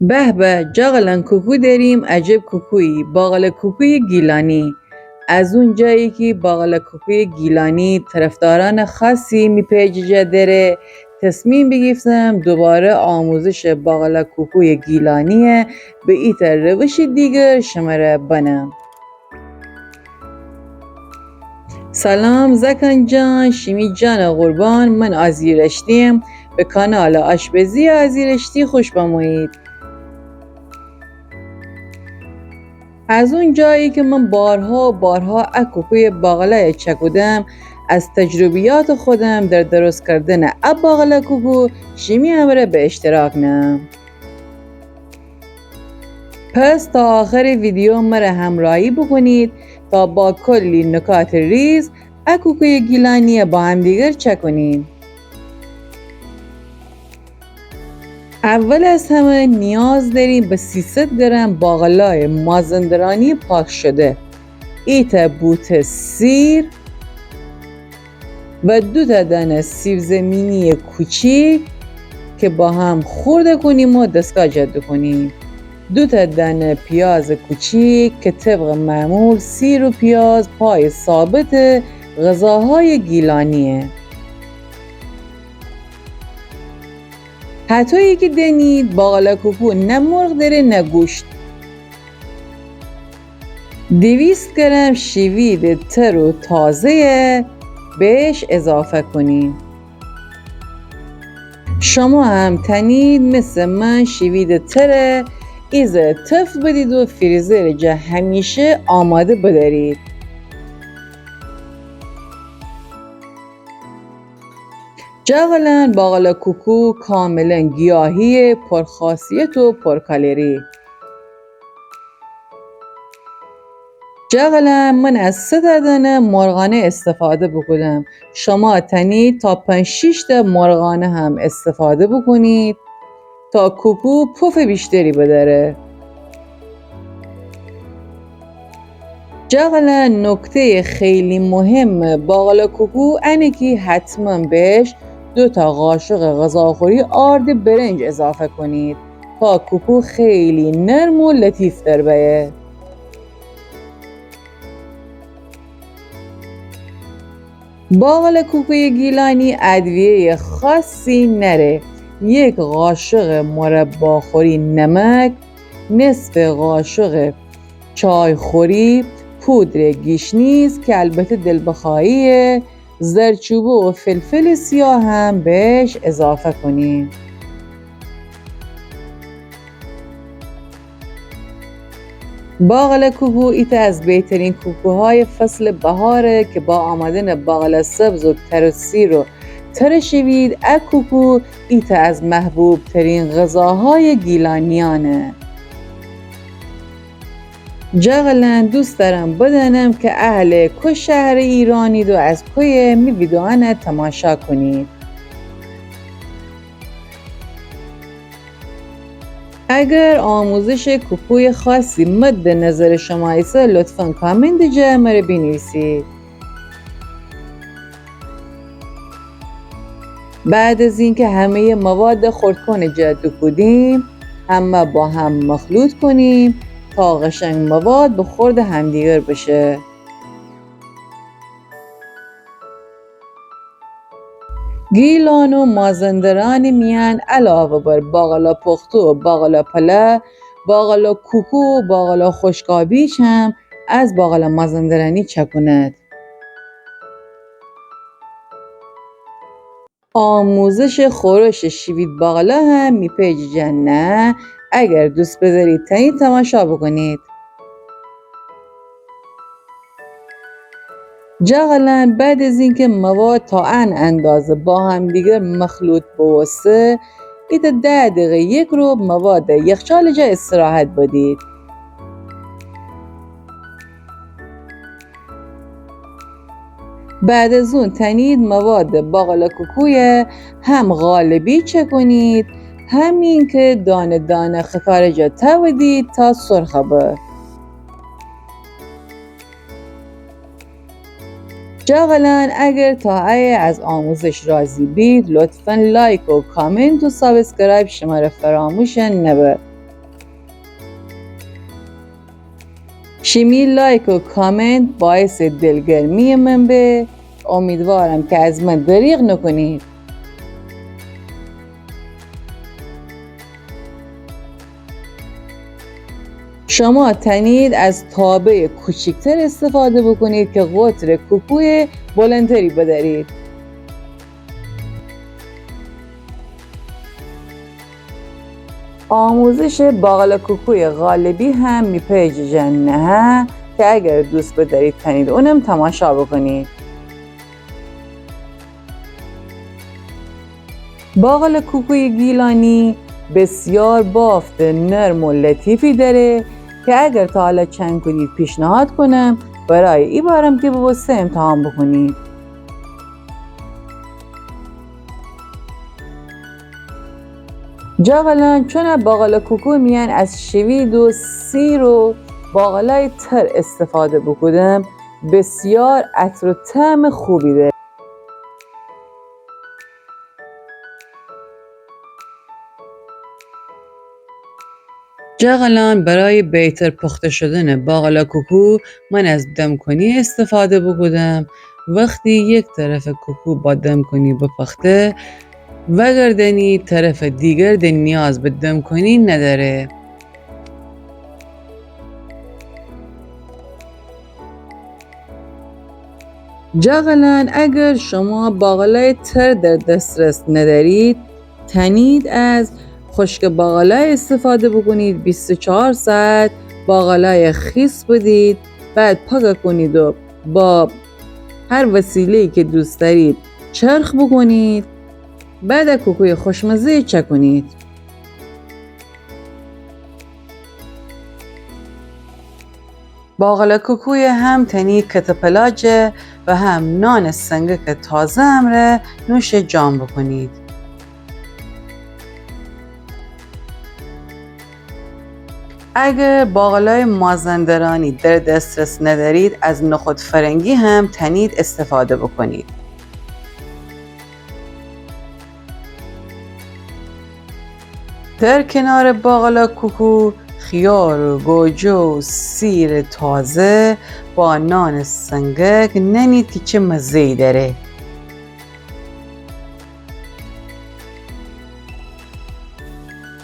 به به جاغلان کوکو داریم عجب کوکویی باقلا کوکوی گیلانی. از اون جایی که باقلا کوکوی گیلانی طرفداران خاصی میپیجه داره تصمیم بگیفتم دوباره آموزش باقلا کوکوی گیلانیه به ایتر روش دیگر شماره بنم. سلام زکان جان، شیمی جان قربان، من آزیرشتیم. به کانال آشپزی آزیرشتی خوش بمونید. از اون جایی که من بارها کوکوی باقلا چکودم، از تجربیات خودم در درست کردن باقلا کوکو شیمی همره به اشتراک نم. پس تا آخر ویدیو مرا همراهی بکنید تا با کلی نکات ریز کوکوی گیلانی با هم دیگر چکنیم. اول از همه نیاز داریم به 300 گرم باقلای مازندرانی پاک شده، ایت بوت سیر و 2 دانه سیب زمینی کوچیک که با هم خورده کنیم و دستگاه جدا کنیم. 2 دانه پیاز کوچیک که طبق معمول سیر و پیاز پای ثابت غذاهای گیلانیه. حتی که دنید باقلا کوکو نه مرغ داره نه گوشت. 200 گرم شوید تر و تازه بهش اضافه کنیم. شما هم تنید مثل من شوید تر ایزه تف بدید و فریزر جا همیشه آماده بدارید. جاغلان باقلا کوکو کاملا گیاهی پرخاصیت و پرکالری. جاغلان من از 3 دانه مرغانه استفاده بکنم. شما تنید تا 5-6 مرغانه هم استفاده بکنید تا کوکو پف بیشتری بداره. جاغلان نکته خیلی مهم باقلا کوکو اینه که حتما بهش 2 قاشق غذاخوری آرد برنج اضافه کنید تا کوکو خیلی نرم و لطیف در بیه. باقلا کوکوی گیلانی ادویه خاصی نره. 1 قاشق مرباخوری نمک، نصف قاشق چای خوری پودر گیشنیز که البته دل بخواهیه، زردچوبه و فلفل سیاه هم بهش اضافه کنیم. باقلا کوکو ایت از بهترین کوکوهای فصل بهاره که با آمدن باقلا سبز و تر و سیر و تر شوید کوکو ایت از محبوب ترین غذاهای گیلانیانه. جاغلان دوست دارم بدانم که اهل که شهر ایرانید و از که می ویدیوان تماشا کنید. اگر آموزش کوکوی خاصی مد نظر شما ایسا لطفاً کامنت جا مره بنویسید. بعد از اینکه همه مواد خردکن جا دکودیم همه با هم مخلوط کنیم تا قشنگ مواد به خورد همدیگر بشه. گیلان و مازندران میان علاوه بر باقلا پختو و باقلا پله، باقلا کوکو و باقلا خشکابیش هم از باقلا مازندرانی چکوند. آموزش خورش شوید باقلا هم میپیجن نه؟ اگر دوست بدارید تنید تماشا بکنید. جاغلان بعد از اینکه مواد تا ان اندازه با هم دیگر مخلوط بوسه ایت 10 دقیقه 1 رو مواد یخچال جا استراحت بدید. بعد از اون تنید مواد باقلا کوکوی هم قالبی چکنید همین که دانه دانه خارج تودید تا سرخه به. جاغلان اگر تا از آموزش راضی بید لطفاً لایک و کامنت و سابسکرایب شما را فراموش نبه. شیمی لایک و کامنت باعث دلگرمی من به. امیدوارم که از من دریغ نکنید. شما تنید از تابه کوچکتر استفاده بکنید که قطر کوکوی بلندتری بدارید. آموزش باقلا کوکوی غالبی هم میپیجه نه که اگر دوست بدارید تنید اونم تماشا بکنید. باقلا کوکوی گیلانی بسیار بافت نرم و لطیفی داره که اگر تا حالا چند کنید پیشنهاد کنم برای این بارم که بوسه امتحان بکنید. جاغلان چون باقلا کوکو میان از شوید و سیر و باقلای تر استفاده بکنم بسیار عطر و طعم خوبی داره. جاغلان برای بهتر پخته شدن باقلا کوکو من از دمکنی استفاده بکنم. وقتی یک طرف کوکو با دمکنی بپخته وگردنی طرف دیگر نیاز به دمکنی نداره. جاغلان اگر شما باقلای تر در دسترس ندارید تنید از خشک باقلای استفاده بکنید. 24 ساعت باقلای خیس بدید، بعد پاک کنید و با هر وسیله‌ای که دوست دارید چرخ بکنید، بعد کوکوی خوشمزه چکنید. باقلا کوکوی هم تنید کتپلاجه و هم نان سنگک تازه امره نوش جان بکنید. اگر باقلای مازندرانی در دسترس ندارید از نخود فرنگی هم تنید استفاده بکنید. در کنار باقلا کوکو خیار و گوجه و سیر تازه با نان سنگک ننید که چه مزه‌ای داره.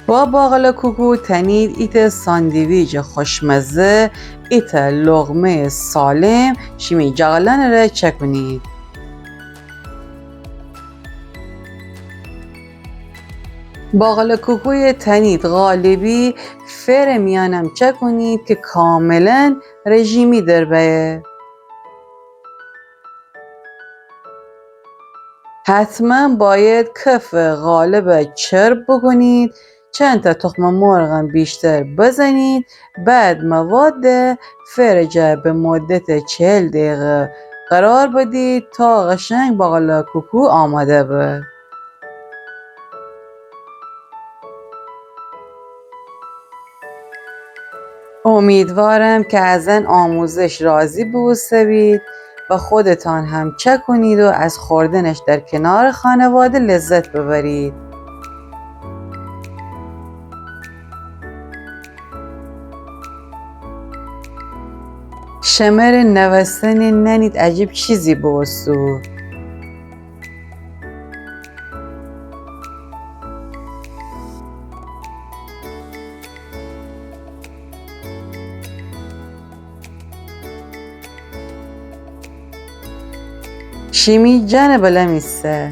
با باقلا کوکو تنید ایت ساندویج خوشمزه ایت لقمه سالم شیمی جاغلان را چکنید. باقلا کوکوی تنید غالبی فر میانم چکنید که کاملا رژیمی در بیه. حتما باید کف قالب چرب بکنید، چند تا تخم مرغ بیشتر بزنید، بعد مواد فرجه به مدت 40 دقیقه قرار بدید تا قشنگ باقلا کوکو آماده به. امیدوارم که از این آموزش راضی بشوید و خودتان هم چک کنید و از خوردنش در کنار خانواده لذت ببرید. شمر نوستن ننید عجیب چیزی بوستو. شیمی جان بلمیسته.